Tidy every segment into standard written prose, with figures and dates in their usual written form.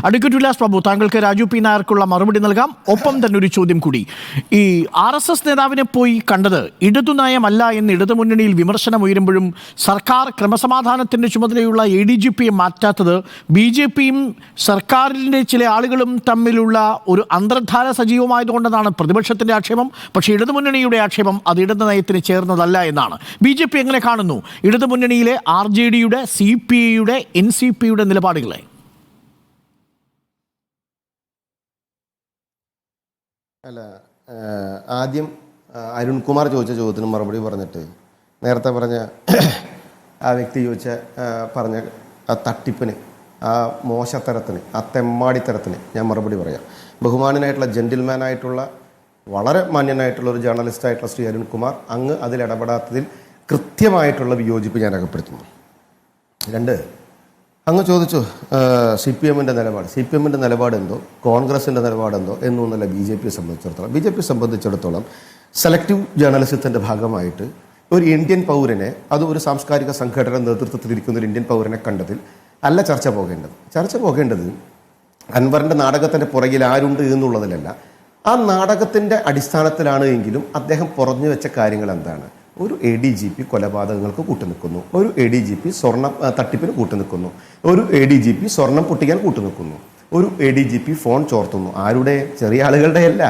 Advocate Ullas Babu, താങ്കൾക്ക് Raju P നായർക്കുള്ള മറുപടി നൽകാം. ഒപ്പം തന്നെ ഒരു ചോദ്യം കൂടി. ഈ RSS നേതാവിനെ പോയി കണ്ടത് ഇടതുനയമല്ല എന്ന് ഇടതുമുന്നണിയിൽ വിമർശനം ഉയരുമ്പോഴും സർക്കാർ ക്രമസമാധാനത്തിന്റെ ചുമതലയുള്ള ADGPയെ മാറ്റാത്തത് BJPയും സർക്കാരിൻ്റെ ചില ആളുകളും തമ്മിലുള്ള ഒരു അന്തർധാര സജീവമായതുകൊണ്ടെന്നാണ് പ്രതിപക്ഷത്തിന്റെ ആക്ഷേപം. പക്ഷേ ഇടതുമുന്നണിയുടെ ആക്ഷേപം അത് ഇടതുനയത്തിന് ചേർന്നതല്ല എന്നാണ്. BJP എങ്ങനെ കാണുന്നു ഇടതുമുന്നണിയിലെ RJDയുടെ, CPIയുടെ, NCPയുടെ നിലപാടുകളെ? അല്ല, ആദ്യം അരുൺകുമാർ ചോദിച്ച ചോദ്യത്തിന് മറുപടി പറഞ്ഞിട്ട് നേരത്തെ പറഞ്ഞ ആ വ്യക്തി പറഞ്ഞ ആ തട്ടിപ്പിന്, ആ മോശത്തരത്തിന്, ആ തെമ്മാടിത്തരത്തിന് ഞാൻ മറുപടി പറയാം. ബഹുമാനനായിട്ടുള്ള ജെന്റിൽമാനായിട്ടുള്ള വളരെ മാന്യനായിട്ടുള്ള ഒരു ജേർണലിസ്റ്റായിട്ടുള്ള ശ്രീ അരുൺകുമാർ അങ്ങ് അതിലിടപെടാത്തതിൽ കൃത്യമായിട്ടുള്ള വിയോജിപ്പ് ഞാൻ രേഖപ്പെടുത്തുന്നു. രണ്ട്, അങ്ങ് ചോദിച്ചു CPMൻ്റെ നിലപാട്. CPMൻ്റെ നിലപാടെന്തോ കോൺഗ്രസിൻ്റെ നിലപാടെന്തോ എന്നൊന്നല്ല BJPയെ സംബന്ധിച്ചിടത്തോളം. BJPയെ സംബന്ധിച്ചിടത്തോളം സെലക്റ്റീവ് ജേർണലിസത്തിൻ്റെ ഭാഗമായിട്ട് ഒരു ഇന്ത്യൻ പൗരനെ, അത് ഒരു സാംസ്കാരിക സംഘടന നേതൃത്വത്തിലിരിക്കുന്ന ഒരു ഇന്ത്യൻ പൗരനെ കണ്ടതിൽ അല്ല ചർച്ച പോകേണ്ടത് അൻവറിൻ്റെ നാടകത്തിൻ്റെ പുറകിൽ ആരുണ്ട് എന്നുള്ളതിലല്ല. ആ നാടകത്തിൻ്റെ അടിസ്ഥാനത്തിലാണ് എങ്കിലും അദ്ദേഹം പറഞ്ഞു വെച്ച കാര്യങ്ങൾ എന്താണ്? ഒരു ADGP കൊലപാതകങ്ങൾക്ക് കൂട്ടുനിൽക്കുന്നു, ഒരു ADGP സ്വർണ്ണ തട്ടിപ്പിന് കൂട്ടുനിൽക്കുന്നു, ഒരു ADGP സ്വർണം പൊട്ടിക്കാൻ കൂട്ടുനിൽക്കുന്നു, ഒരു ADGP ഫോൺ ചോർത്തുന്നു. ആരുടെ? ചെറിയ ആളുകളുടെ അല്ല,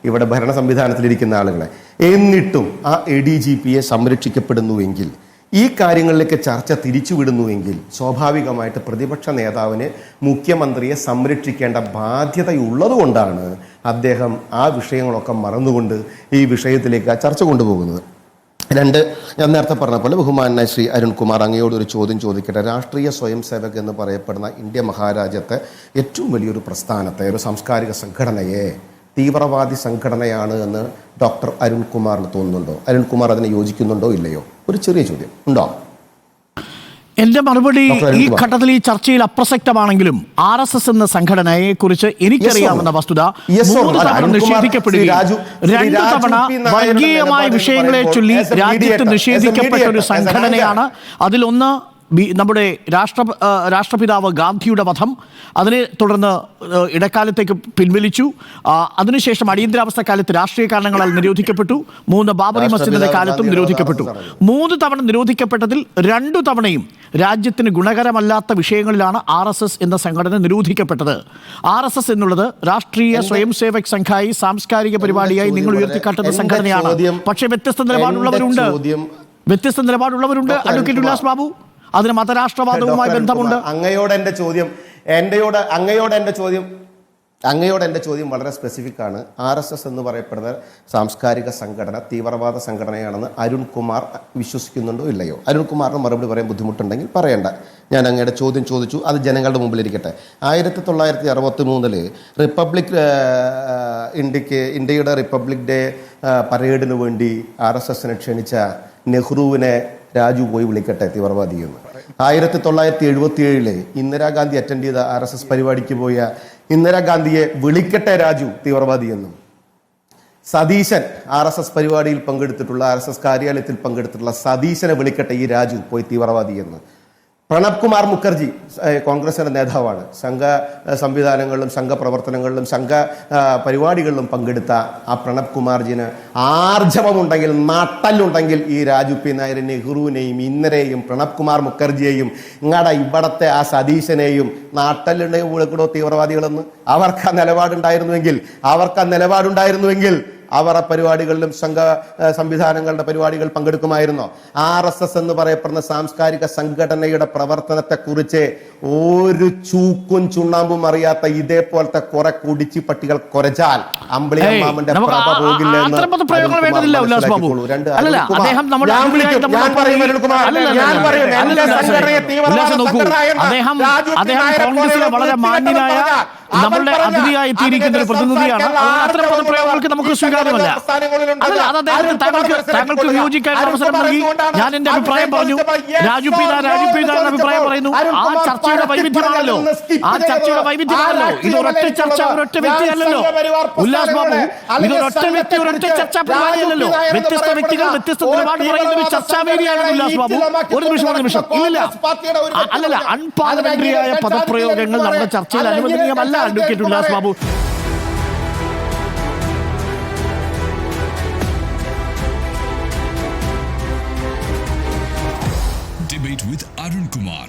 ഇവിടെ ഭരണ സംവിധാനത്തിലിരിക്കുന്ന ആളുകളെ. എന്നിട്ടും ആ ADGPയെ സംരക്ഷിക്കപ്പെടുന്നുവെങ്കിൽ, ഈ കാര്യങ്ങളിലേക്ക് ചർച്ച തിരിച്ചുവിടുന്നുവെങ്കിൽ സ്വാഭാവികമായിട്ട് പ്രതിപക്ഷ നേതാവിന് മുഖ്യമന്ത്രിയെ സംരക്ഷിക്കേണ്ട ബാധ്യതയുള്ളതുകൊണ്ടാണ് അദ്ദേഹം ആ വിഷയങ്ങളൊക്കെ മറന്നുകൊണ്ട് ഈ വിഷയത്തിലേക്ക് ആ ചർച്ച കൊണ്ടുപോകുന്നത്. രണ്ട്, ഞാൻ നേരത്തെ പറഞ്ഞ പോലെ ബഹുമാനായ ശ്രീ അരുൺകുമാർ, അങ്ങയോട് ഒരു ചോദ്യം ചോദിക്കട്ടെ. രാഷ്ട്രീയ സ്വയം സേവക് എന്ന് പറയപ്പെടുന്ന ഇന്ത്യ മഹാരാജ്യത്തെ ഏറ്റവും വലിയൊരു പ്രസ്ഥാനത്തെ, ഒരു സാംസ്കാരിക സംഘടനയെ തീവ്രവാദി സംഘടനയാണ് എന്ന് ഡോക്ടർ അരുൺകുമാറിന് തോന്നുന്നുണ്ടോ? അരുൺകുമാർ അതിനെ യോജിക്കുന്നുണ്ടോ ഇല്ലയോ? ഒരു ചെറിയ ചോദ്യം ഉണ്ടോ? എന്റെ മറുപടി ഈ ഘട്ടത്തിൽ ഈ ചർച്ചയിൽ അപ്രസക്തമാണെങ്കിലും RSS എന്ന സംഘടനയെ കുറിച്ച് എനിക്കറിയാവുന്ന വസ്തുത 3 തവണ നിഷേധിക്കപ്പെടുകയും 2 തവണ വർഗീയമായ വിഷയങ്ങളെ ചൊല്ലി രാജ്യത്ത് നിഷേധിക്കപ്പെട്ട ഒരു സംഘടനയാണ്. അതിലൊന്ന് നമ്മുടെ രാഷ്ട്രപിതാവ് ഗാന്ധിയുടെ വധം, അതിനെ തുടർന്ന് ഇടക്കാലത്തേക്ക് പിൻവലിച്ചു. അതിനുശേഷം അടിയന്തരാവസ്ഥ കാലത്ത് രാഷ്ട്രീയ കാരണങ്ങളാൽ നിരോധിക്കപ്പെട്ടു. 3 ബാബറി മസ്ജിദിന്റെ കാലത്തും നിരോധിക്കപ്പെട്ടു. 3 തവണ നിരോധിക്കപ്പെട്ടതിൽ 2 തവണയും രാജ്യത്തിന് ഗുണകരമല്ലാത്ത വിഷയങ്ങളിലാണ് RSS എന്ന സംഘടന നിരോധിക്കപ്പെട്ടത്. RSS എന്നുള്ളത് രാഷ്ട്രീയ സ്വയം സേവക് സംഘായി, സാംസ്കാരിക പരിപാടിയായി നിങ്ങൾ ഉയർത്തിക്കാട്ടുന്ന സംഘടനയാണ്. പക്ഷേ വ്യത്യസ്ത നിലപാടുള്ളവരുണ്ട്. അഡ്വക്കേറ്റ് ഉല്ലാസ് ബാബു, അതിന് മതരാഷ്ട്രവാദവുമായി ബന്ധമുണ്ട്. അങ്ങയോട് എൻ്റെ ചോദ്യം വളരെ സ്പെസിഫിക് ആണ്. RSS എന്ന് പറയപ്പെടുന്ന സാംസ്കാരിക സംഘടന തീവ്രവാദ സംഘടനയാണെന്ന് അരുൺകുമാർ വിശ്വസിക്കുന്നുണ്ടോ ഇല്ലയോ? അരുൺകുമാറിന് മറുപടി പറയാൻ ബുദ്ധിമുട്ടുണ്ടെങ്കിൽ പറയണ്ട. ഞാൻ അങ്ങയുടെ ചോദ്യം ചോദിച്ചു, അത് ജനങ്ങളുടെ മുമ്പിലിരിക്കട്ടെ. 1963 ഇന്ത്യയുടെ റിപ്പബ്ലിക് ഡേ പരേഡിന് വേണ്ടി RSSനെ ക്ഷണിച്ച നെഹ്റുവിനെ രാജു പോയി വിളിക്കട്ടെ തീവ്രവാദി എന്ന്. 1977 ഇന്ദിരാഗാന്ധി അറ്റൻഡ് ചെയ്ത RSS പരിപാടിക്ക് പോയ ഇന്ദിരാഗാന്ധിയെ വിളിക്കട്ടെ രാജു തീവ്രവാദി എന്നും. സതീശൻ RSS പരിപാടിയിൽ പങ്കെടുത്തിട്ടുള്ള, RSS കാര്യാലയത്തിൽ പങ്കെടുത്തിട്ടുള്ള സതീശനെ വിളിക്കട്ടെ ഈ രാജു പോയി തീവ്രവാദി എന്ന്. പ്രണബ് കുമാർ മുഖർജി കോൺഗ്രസിന്റെ നേതാവാണ്. സംഘ സംവിധാനങ്ങളിലും സംഘപ്രവർത്തനങ്ങളിലും സംഘ പരിപാടികളിലും പങ്കെടുത്ത ആ പ്രണബ് കുമാർജിന് ആർജവമുണ്ടെങ്കിൽ, നട്ടലുണ്ടെങ്കിൽ ഈ രാജു പി നായർ നെഹ്റുവിനെയും ഇന്ദിരയെയും പ്രണബ് കുമാർ മുഖർജിയെയും ഇവിടത്തെ ആ സതീശനെയും നാട്ടലുണ്ടെങ്കിൽ വിളിക്കണോ തീവ്രവാദികളെന്ന്? അവർക്ക് ആ നിലപാടുണ്ടായിരുന്നുവെങ്കിൽ അവർ ആ പരിപാടികളിലും സംഘ സംവിധാനങ്ങളുടെ പരിപാടികൾ പങ്കെടുക്കുമായിരുന്നോ? RSS എന്ന് പറയപ്പെടുന്ന സാംസ്കാരിക സംഘടനയുടെ പ്രവർത്തനത്തെ കുറിച്ച് ഒരു ചൂക്കും ചുണ്ണാമ്പും അറിയാത്ത ഇതേപോലത്തെ കുറെ കുടിച്ചി പട്ടികൾ കുരച്ചാൽ അമ്പിളിയമ്മാമന്റെ പ്രഭ പോകില്ല എന്ന് വളരെ മാന്യനായ നമ്മളുടെ അതിഥിയായി എത്തിയിരിക്കുന്ന ഒരു പ്രതിനിധിയാണ്. അത്തരം പദപ്രയോഗങ്ങൾക്ക് നമുക്ക് സ്വീകാര്യമല്ല. അല്ല, അത് അദ്ദേഹത്തിന് താങ്കൾക്ക് വിയോജിക്കാനുള്ള അവസരം നൽകി. ഞാൻ എന്റെ അഭിപ്രായം പറഞ്ഞു. രാജു പി നായർ അഭിപ്രായം പറയുന്നു. ആ ചർച്ചയുടെ വൈവിധ്യമാണല്ലോ. ഇതൊരൊറ്റ ചർച്ച, ഒരൊറ്റ വ്യക്തിയല്ലല്ലോ ഉല്ലാസ് ബാബു. ഇതൊരൊറ്റ വ്യക്തി, ഒരൊറ്റ ചർച്ചാ പരിപാടിയല്ലല്ലോ. വ്യത്യസ്ത വ്യക്തികൾ വ്യത്യസ്ത നിലപാട് പറയുന്ന ഒരു ചർച്ചാവേദിയാണ് ഉല്ലാസ് ബാബു. ഒരു നിമിഷം ഇല്ല, അല്ലല്ല, അൺപാർലമെന്ററിയായ പദപ്രയോഗങ്ങൾ നമ്മുടെ ചർച്ചയിൽ അനുവദനീയമല്ല advocate Ullas Babu. Debate with Arun Kumar.